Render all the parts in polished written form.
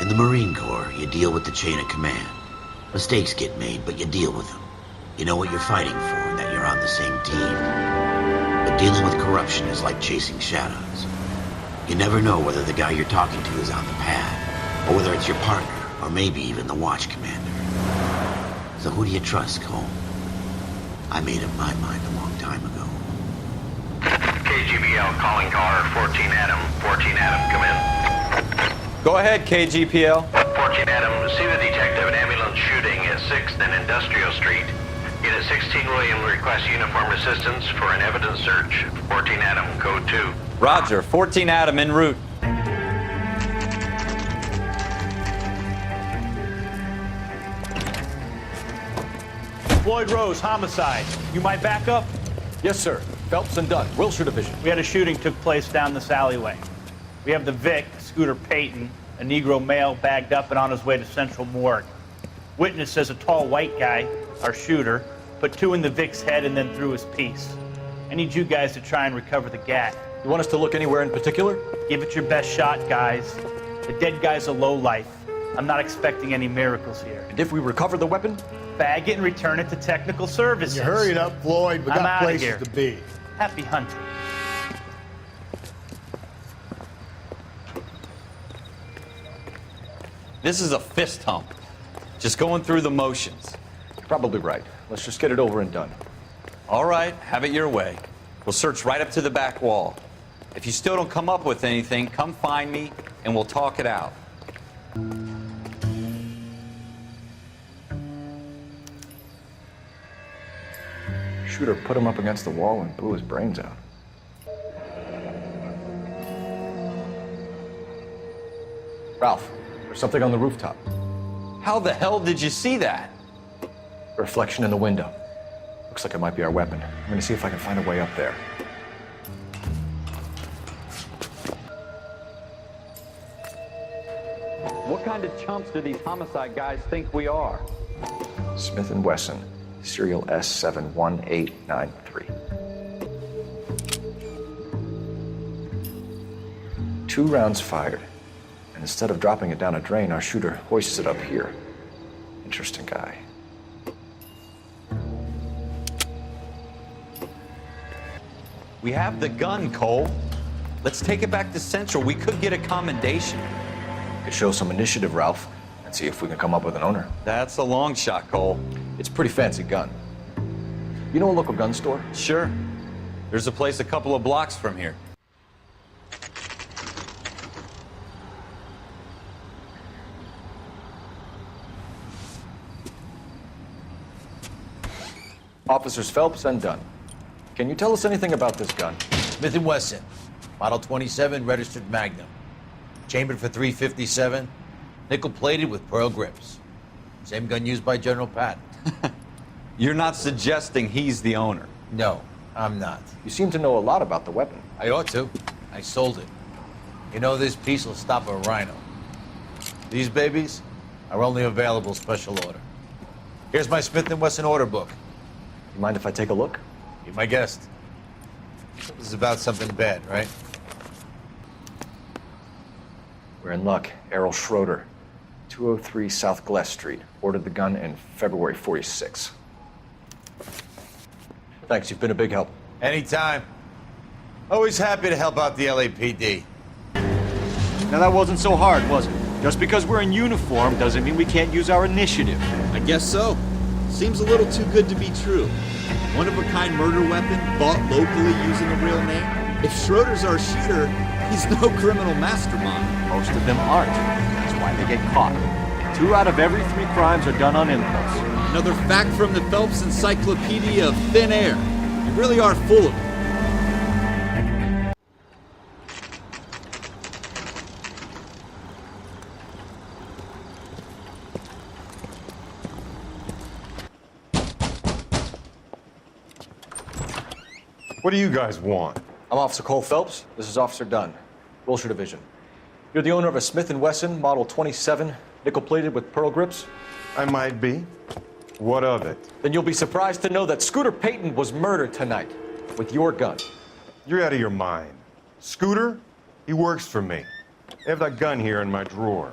In the Marine Corps, you deal with the chain of command. Mistakes get made, but you deal with them. You know what you're fighting for and that you're on the same team. But dealing with corruption is like chasing shadows. You never know whether the guy you're talking to is on the pad, or whether it's your partner, or maybe even the watch commander. So who do you trust, Cole? I made up my mind a long time ago. KGBL calling car 14 Adam. 14 Adam, come in. Go ahead, KGPL. 14 Adam, see the detective, an ambulance shooting at 6th and Industrial Street. Unit 16 William requests uniform assistance for an evidence search. 14 Adam, code 2. Roger, 14 Adam en route. Floyd Rose, homicide. You might back up? Yes, sir. Phelps and Dunn, Wilshire Division. We had a shooting took place down this alleyway. We have the Vic, Scooter Payton, a Negro male bagged up and on his way to Central Morgue. Witness says a tall white guy, our shooter, put 2 in the Vic's head and then threw his piece. I need you guys to try and recover the gat. You want us to look anywhere in particular? Give it your best shot, guys. The dead guy's a lowlife. I'm not expecting any miracles here. And if we recover the weapon? Bag it and return it to technical services. You hurry it up, Floyd. We I'm got outta places here. to be. Happy hunting. This is a fist hump. Just going through the motions. You're probably right. Let's just get it over and done. All right, have it your way. We'll search right up to the back wall. If you still don't come up with anything, come find me and we'll talk it out. Shooter put him up against the wall and blew his brains out. Ralph, there's something on the rooftop. How the hell did you see that? A reflection in the window. Looks like it might be our weapon. I'm gonna see if I can find a way up there. What kind of chumps do these homicide guys think we are? Smith & Wesson, serial S71893. Two rounds fired. And instead of dropping it down a drain, our shooter hoists it up here. Interesting guy. We have the gun, Cole. Let's take it back to Central. We could get a commendation. Could show some initiative, Ralph, and see if we can come up with an owner. That's a long shot, Cole. It's a pretty fancy gun. You know a local gun store? Sure. There's a place a couple of blocks from here. Officers Phelps and Dunn. Can you tell us anything about this gun? Smith & Wesson, Model 27, registered Magnum. Chambered for .357, nickel-plated with pearl grips. Same gun used by General Patton. You're not suggesting he's the owner? No, I'm not. You seem to know a lot about the weapon. I ought to. I sold it. You know, this piece will stop a rhino. These babies are only available special order. Here's my Smith & Wesson order book. You mind if I take a look? Be my guest. This is about something bad, right? We're in luck. Errol Schroeder, 203 South Glass Street. Ordered the gun in February '46. Thanks, you've been a big help. Anytime. Always happy to help out the LAPD. Now that wasn't so hard, was it? Just because we're in uniform doesn't mean we can't use our initiative. I guess so. Seems a little too good to be true. One-of-a-kind murder weapon bought locally using a real name. If Schroeder's our shooter, he's no criminal mastermind. Most of them aren't. That's why they get caught. 2 out of every 3 crimes are done on impulse. Another fact from the Phelps Encyclopedia of Thin Air. You really are full of it. What do you guys want? I'm Officer Cole Phelps. This is Officer Dunn, Wilshire Division. You're the owner of a Smith & Wesson Model 27, nickel-plated with pearl grips? I might be. What of it? Then you'll be surprised to know that Scooter Payton was murdered tonight with your gun. You're out of your mind. Scooter? He works for me. I have that gun here in my drawer.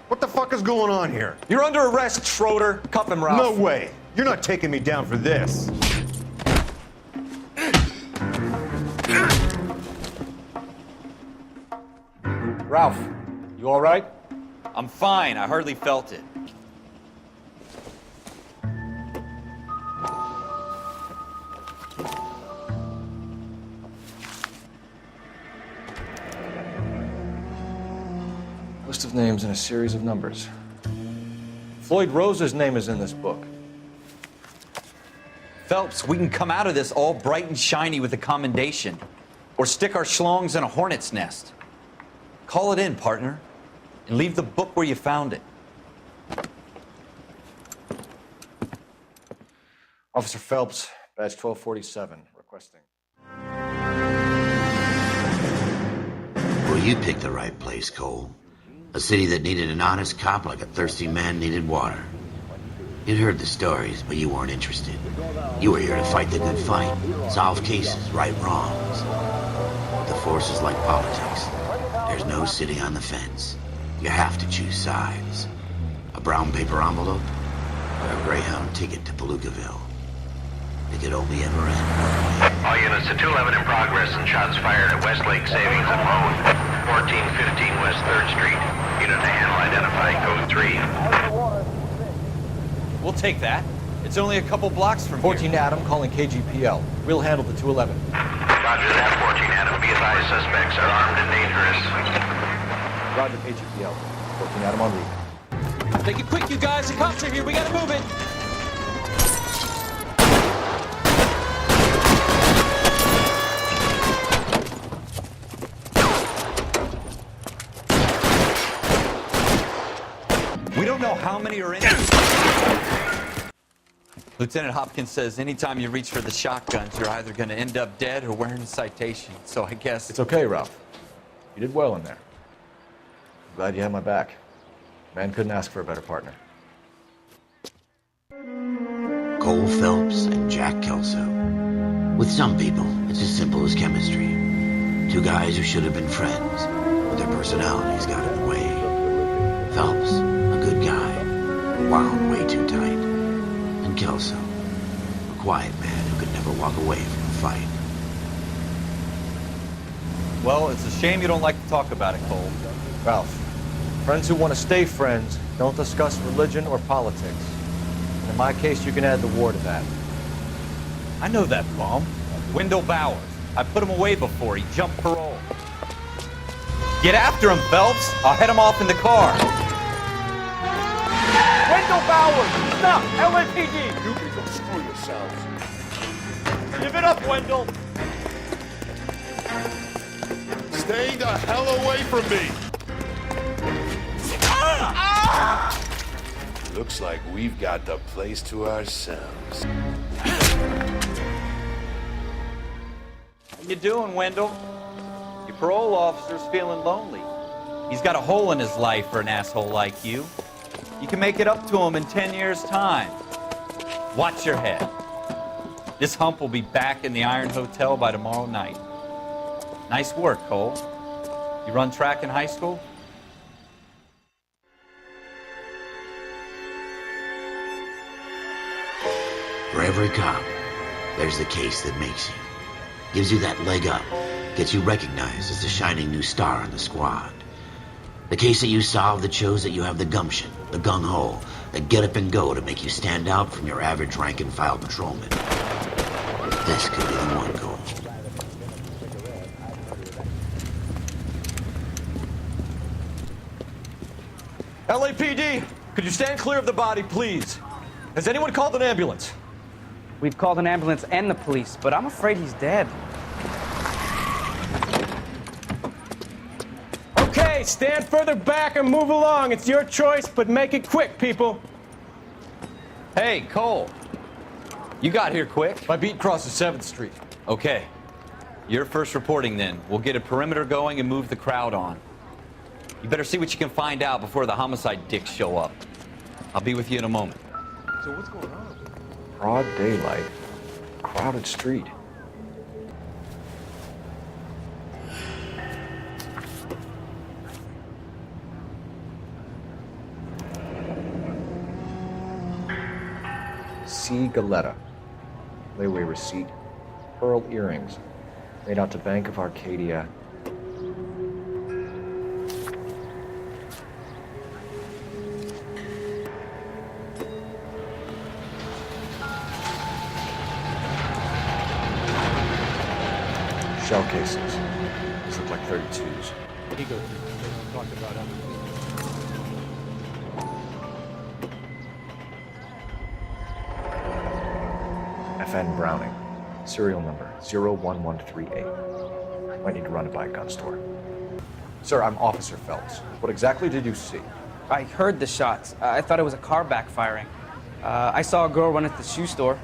What the fuck is going on here? You're under arrest, Schroeder. Cuff him, Ralph. No way. You're not taking me down for this. Ralph, you all right? I'm fine. I hardly felt it. List of names and a series of numbers. Floyd Rose's name is in this book. Phelps, we can come out of this all bright and shiny with a commendation. Or stick our schlongs in a hornet's nest. Call it in, partner. And leave the book where you found it. Officer Phelps, badge 1247, requesting. Well, you picked the right place, Cole. A city that needed an honest cop like a thirsty man needed water. You'd heard the stories, but you weren't interested. You were here to fight the good fight, solve cases, right wrongs. But the force is like politics. There's no sitting on the fence. You have to choose sides. A brown paper envelope, or a Greyhound ticket to Palookaville. It could only ever end one way. All units to 211 in progress and shots fired at Westlake Savings and Loan, 1415 West 3rd Street. Unit to handle identified code 3. We'll take that. It's only a couple blocks from 14 here. Adam calling KGPL. We'll handle the 211. Roger that, 14 Adam. Be advised, suspects are armed and dangerous. Roger, KGPL. 14 Adam en route. Make it quick, you guys. The cops are here. We gotta move it. We don't know how many are in here. Lieutenant Hopkins says anytime you reach for the shotguns, you're either going to end up dead or wearing a citation. So I guess... It's okay, Ralph. You did well in there. I'm glad you had my back. Man couldn't ask for a better partner. Cole Phelps and Jack Kelso. With some people, it's as simple as chemistry. Two guys who should have been friends, but their personalities got in the way. Phelps, a good guy, wound way too tight. And Kelso, a quiet man who could never walk away from a fight. Well, it's a shame you don't like to talk about it, Cole. Ralph, friends who want to stay friends don't discuss religion or politics. And in my case, you can add the war to that. I know that bum. Wendell Bowers. I put him away before. He jumped parole. Get after him, Phelps. I'll head him off in the car. Wendell Bowers! Stop! LAPD! You can go screw yourselves. Give it up, Wendell! Stay the hell away from me! Looks like we've got the place to ourselves. How you doing, Wendell? Your parole officer's feeling lonely. He's got a hole in his life for an asshole like you. You can make it up to him in 10 years' time. Watch your head. This hump will be back in the Iron Hotel by tomorrow night. Nice work, Cole. You run track in high school? For every cop, there's the case that makes you. Gives you that leg up. Gets you recognized as the shining new star on the squad. The case that you solve that shows that you have the gumption, the gung-ho, the get up and go to make you stand out from your average rank-and-file patrolman. This could be the one, Cole. LAPD, could you stand clear of the body, please? Has anyone called an ambulance? We've called an ambulance and the police, but I'm afraid he's dead. Okay, stand further back or move along. It's your choice, but make it quick, people. Hey, Cole. You got here quick. My beat crosses 7th Street. Okay. You're first reporting then. We'll get a perimeter going and move the crowd on. You better see what you can find out before the homicide dicks show up. I'll be with you in a moment. So what's going on? Broad daylight. Crowded street. C. Galetta. Layaway receipt. Pearl earrings. Made out to Bank of Arcadia. Shell cases. These look like 32s. Ego talked about it. FN Browning. Serial number 01138. Might need to run it by a gun store. Sir, I'm Officer Phelps. What exactly did you see? I heard the shots. I thought it was a car backfiring. I saw a girl run at the shoe store.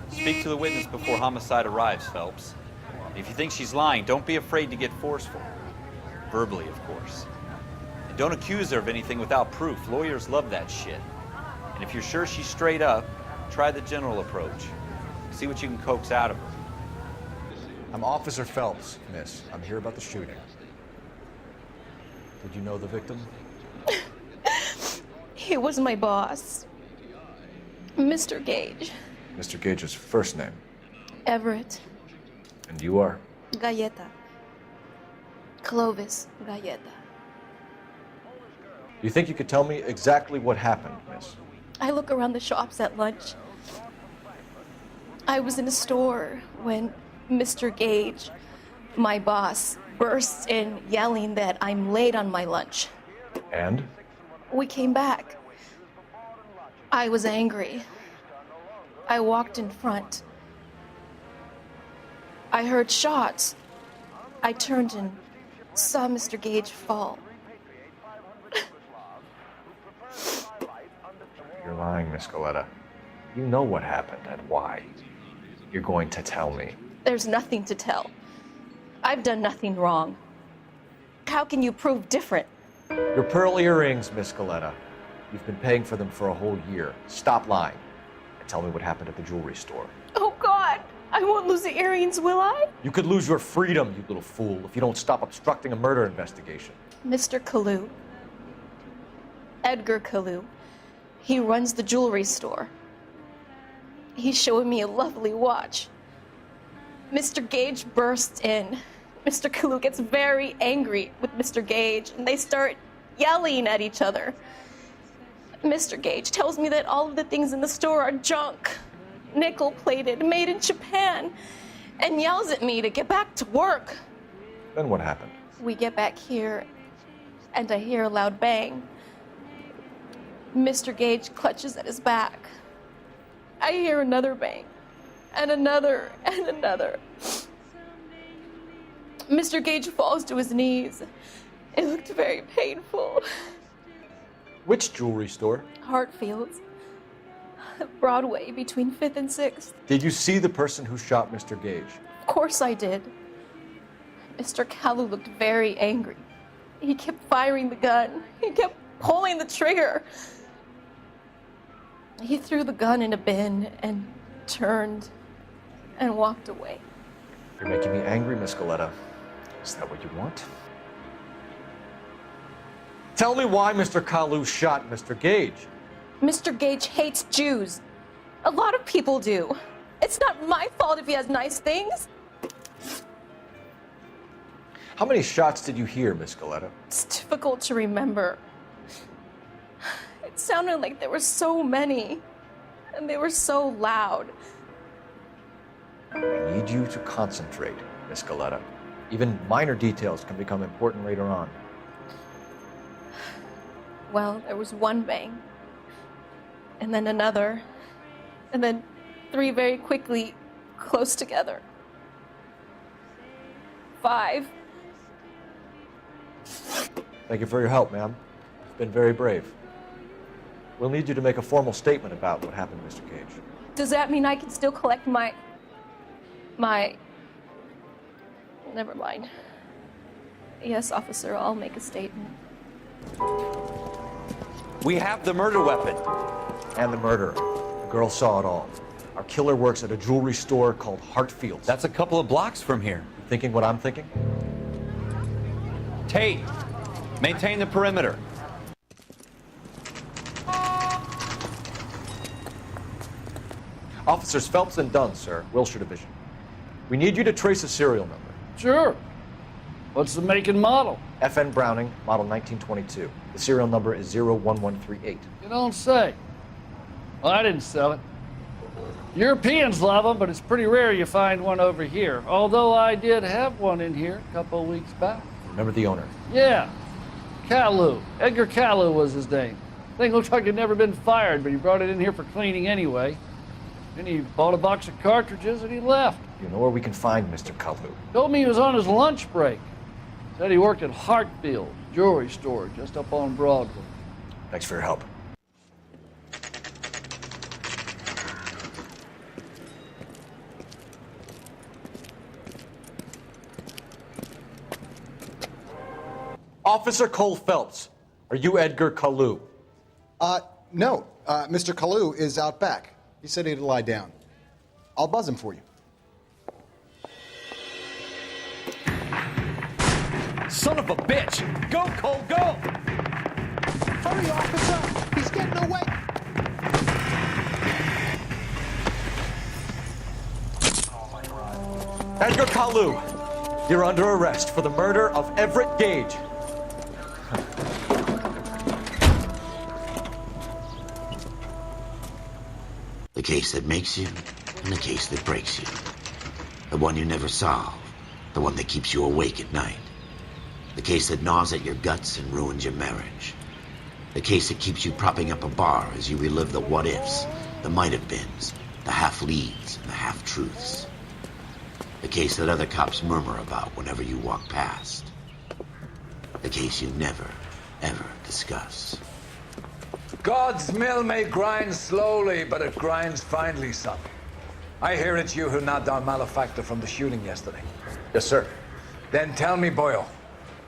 Speak to the witness before homicide arrives, Phelps. If you think she's lying, don't be afraid to get forceful. Verbally, of course. And don't accuse her of anything without proof. Lawyers love that shit. And if you're sure she's straight up, try the general approach. See what you can coax out of her. I'm Officer Phelps, miss. I'm here about the shooting. Did you know the victim? He was my boss, Mr. Gage. Mr. Gage's first name. Everett. And you are? Galleta. Clovis Galleta. Do you think you could tell me exactly what happened, miss? I look around the shops at lunch. I was in a store when Mr. Gage, my boss, bursts in yelling that I'm late on my lunch. And? We came back. I was angry. I walked in front. I heard shots. I turned and saw Mr. Gage fall. You're lying, Miss Galetta. You know what happened and why. You're going to tell me. There's nothing to tell. I've done nothing wrong. How can you prove different? Your pearl earrings, Miss Galetta. You've been paying for them for a whole year. Stop lying and tell me what happened at the jewelry store. Oh, God! I won't lose the earrings, will I? You could lose your freedom, you little fool, if you don't stop obstructing a murder investigation. Mr. Kalu. Edgar Kalu. He runs the jewelry store. He's showing me a lovely watch. Mr. Gage bursts in. Mr. Kalu gets very angry with Mr. Gage, and they start yelling at each other. Mr. Gage tells me that all of the things in the store are junk, nickel-plated, made in Japan, and yells at me to get back to work. Then what happened? We get back here, and I hear a loud bang. Mr. Gage clutches at his back. I hear another bang, and another, and another. Mr. Gage falls to his knees. It looked very painful. Which jewelry store? Hartfield's. Broadway, between 5th and 6th. Did you see the person who shot Mr. Gage? Of course I did. Mr. Kalu looked very angry. He kept firing the gun. He kept pulling the trigger. He threw the gun in a bin and turned and walked away. You're making me angry, Miss Galetta. Is that what you want? Tell me why Mr. Kalu shot Mr. Gage. Mr. Gage hates Jews. A lot of people do. It's not my fault if he has nice things. How many shots did you hear, Miss Galetta? It's difficult to remember. It sounded like there were so many, and they were so loud. I need you to concentrate, Miss Galetta. Even minor details can become important later on. Well, there was one bang, and then another, and then 3 very quickly, close together. 5. Thank you for your help, ma'am. You've been very brave. We'll need you to make a formal statement about what happened, Mr. Gage. Does that mean I can still collect my... Never mind. Yes, officer, I'll make a statement. We have the murder weapon. And the murderer. The girl saw it all. Our killer works at a jewelry store called Hartfield's. That's a couple of blocks from here. You thinking what I'm thinking? Tate, maintain the perimeter. Officers Phelps and Dunn, sir, Wilshire Division. We need you to trace a serial number. Sure. What's the make and model? FN Browning, model 1922. The serial number is 01138. You don't say. Well, I didn't sell it. Europeans love them, but it's pretty rare you find one over here. Although I did have one in here a couple of weeks back. Remember the owner? Yeah. Kalu. Edgar Kalu was his name. Thing looked like he'd never been fired, but he brought it in here for cleaning anyway. Then he bought a box of cartridges and he left. You know where we can find Mr. Kalu? Told me he was on his lunch break. Said he worked at Hartfield jewelry store just up on Broadway. Thanks for your help. Officer Cole Phelps, are you Edgar Kalu? No. Mr. Kalu is out back. He said he'd lie down. I'll buzz him for you. Son of a bitch! Go, Cole, go! Hurry, officer! He's getting away! Edgar Kalu, you're under arrest for the murder of Everett Gage. The case that makes you, and the case that breaks you. The one you never solve, the one that keeps you awake at night. The case that gnaws at your guts and ruins your marriage. The case that keeps you propping up a bar as you relive the what-ifs, the might-have-beens, the half-leads, and the half-truths. The case that other cops murmur about whenever you walk past. The case you never, ever discuss. God's mill may grind slowly, but it grinds finely, son. I hear it's you who nabbed our malefactor from the shooting yesterday. Yes, sir. Then tell me, Boyle,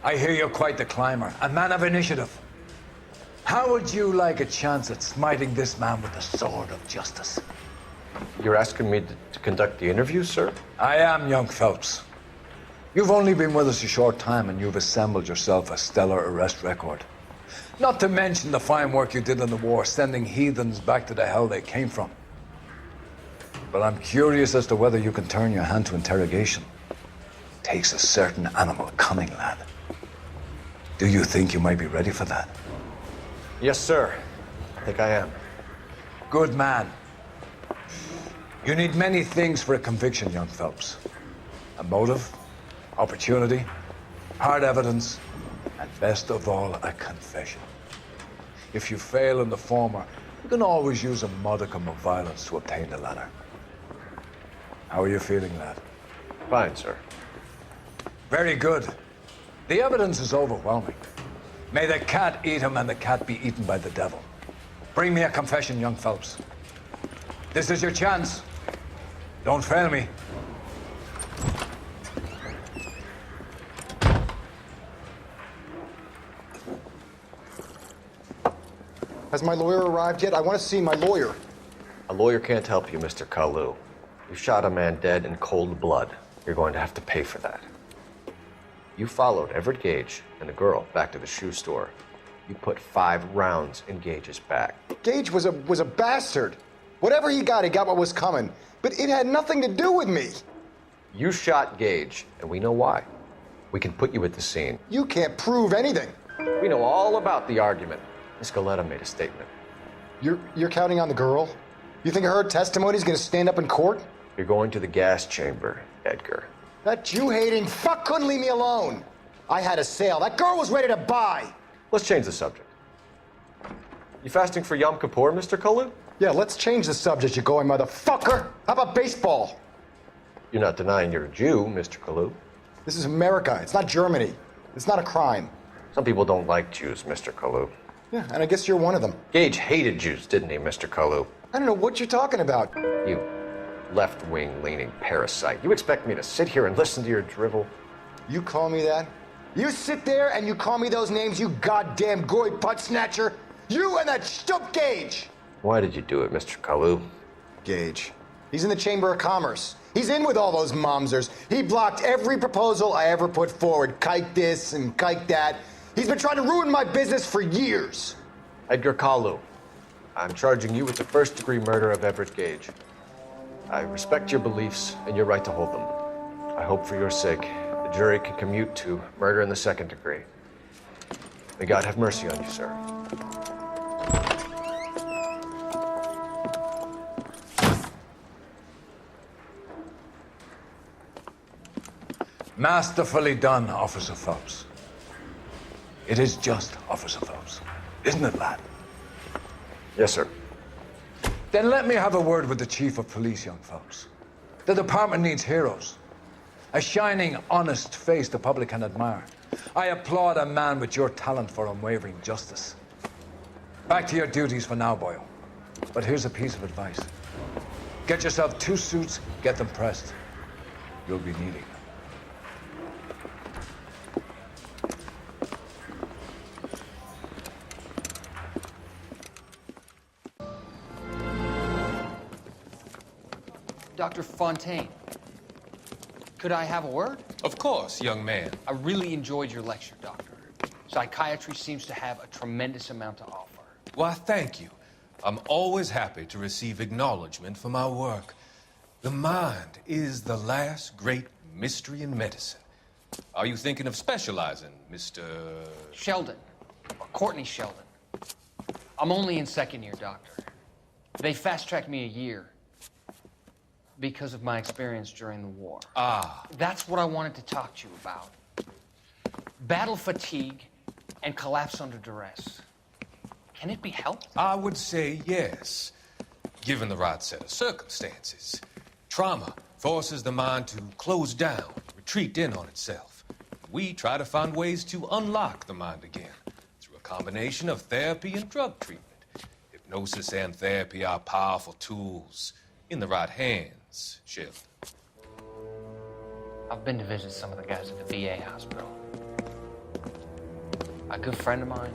I hear you're quite the climber, a man of initiative. How would you like a chance at smiting this man with the sword of justice? You're asking me to conduct the interview, sir? I am, young Phelps. You've only been with us a short time and you've assembled yourself a stellar arrest record. Not to mention the fine work you did in the war, sending heathens back to the hell they came from. But I'm curious as to whether you can turn your hand to interrogation. Takes a certain animal cunning, lad. Do you think you might be ready for that? Yes, sir. I think I am. Good man. You need many things for a conviction, young Phelps. A motive, opportunity, hard evidence, and best of all, a confession. If you fail in the former, you can always use a modicum of violence to obtain the latter. How are you feeling, lad? Fine, sir. Very good. The evidence is overwhelming. May the cat eat him and the cat be eaten by the devil. Bring me a confession, young Phelps. This is your chance. Don't fail me. Has my lawyer arrived yet? I want to see my lawyer. A lawyer can't help you, Mr. Kalu. You shot a man dead in cold blood. You're going to have to pay for that. You followed Everett Gage and the girl back to the shoe store. You put 5 rounds in Gage's back. Gage was a bastard. Whatever he got what was coming. But it had nothing to do with me. You shot Gage, and we know why. We can put you at the scene. You can't prove anything. We know all about the argument. Miss Galetta made a statement. You're counting on the girl? You think her testimony's gonna stand up in court? You're going to the gas chamber, Edgar. That Jew-hating fuck couldn't leave me alone. I had a sale. That girl was ready to buy. Let's change the subject. You fasting for Yom Kippur, Mr. Kalu? Yeah, let's change the subject, you going motherfucker. How about baseball? You're not denying you're a Jew, Mr. Kalu. This is America. It's not Germany. It's not a crime. Some people don't like Jews, Mr. Kalu. Yeah, and I guess you're one of them. Gage hated Jews, didn't he, Mr. Kalu? I don't know what you're talking about. You left-wing leaning parasite. You expect me to sit here and listen to your drivel? You call me that? You sit there and you call me those names, you goddamn goy butt snatcher? You and that stup Gage! Why did you do it, Mr. Kalu? Gage. He's in the Chamber of Commerce. He's in with all those momsers. He blocked every proposal I ever put forward. Kike this and kike that. He's been trying to ruin my business for years. Edgar Kalu, I'm charging you with the first-degree murder of Everett Gage. I respect your beliefs and your right to hold them. I hope for your sake the jury can commute to murder in the second degree. May God have mercy on you, sir. Masterfully done, Officer Phelps. It is just, Officer Phelps. Isn't it, lad? Yes, sir. Then let me have a word with the Chief of Police, young Phelps. The department needs heroes. A shining, honest face the public can admire. I applaud a man with your talent for unwavering justice. Back to your duties for now, boyo. But here's a piece of advice. Get yourself 2 suits, get them pressed. You'll be needing them. Dr. Fontaine, could I have a word? Of course, young man. I really enjoyed your lecture, Doctor. Psychiatry seems to have a tremendous amount to offer. Why, thank you. I'm always happy to receive acknowledgement for my work. The mind is the last great mystery in medicine. Are you thinking of specializing, Mr. Sheldon, or Courtney Sheldon. I'm only in second year, Doctor. They fast-tracked me a year because of my experience during the war. Ah. That's what I wanted to talk to you about. Battle fatigue and collapse under duress. Can it be helped? I would say yes, given the right set of circumstances. Trauma forces the mind to close down, retreat in on itself. We try to find ways to unlock the mind again through a combination of therapy and drug treatment. Hypnosis and therapy are powerful tools in the right hands, Sheldon. I've been to visit some of the guys at the VA hospital. A good friend of mine,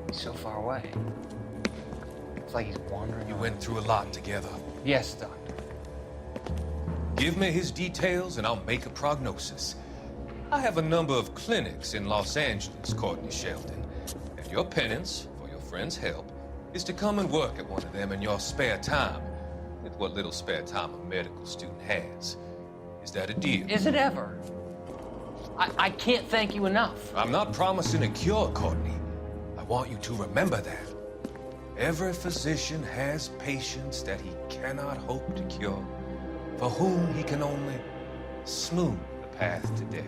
he's so far away. It's like he's wandering. You went through a lot together. Yes, Doctor. Give me his details and I'll make a prognosis. I have a number of clinics in Los Angeles, Courtney Sheldon. And your penance, for your friend's help, is to come and work at one of them in your spare time, with what little spare time a medical student has. Is that a deal? Is it ever? I can't thank you enough. I'm not promising a cure, Courtney. I want you to remember that. Every physician has patients that he cannot hope to cure, for whom he can only smooth the path to death.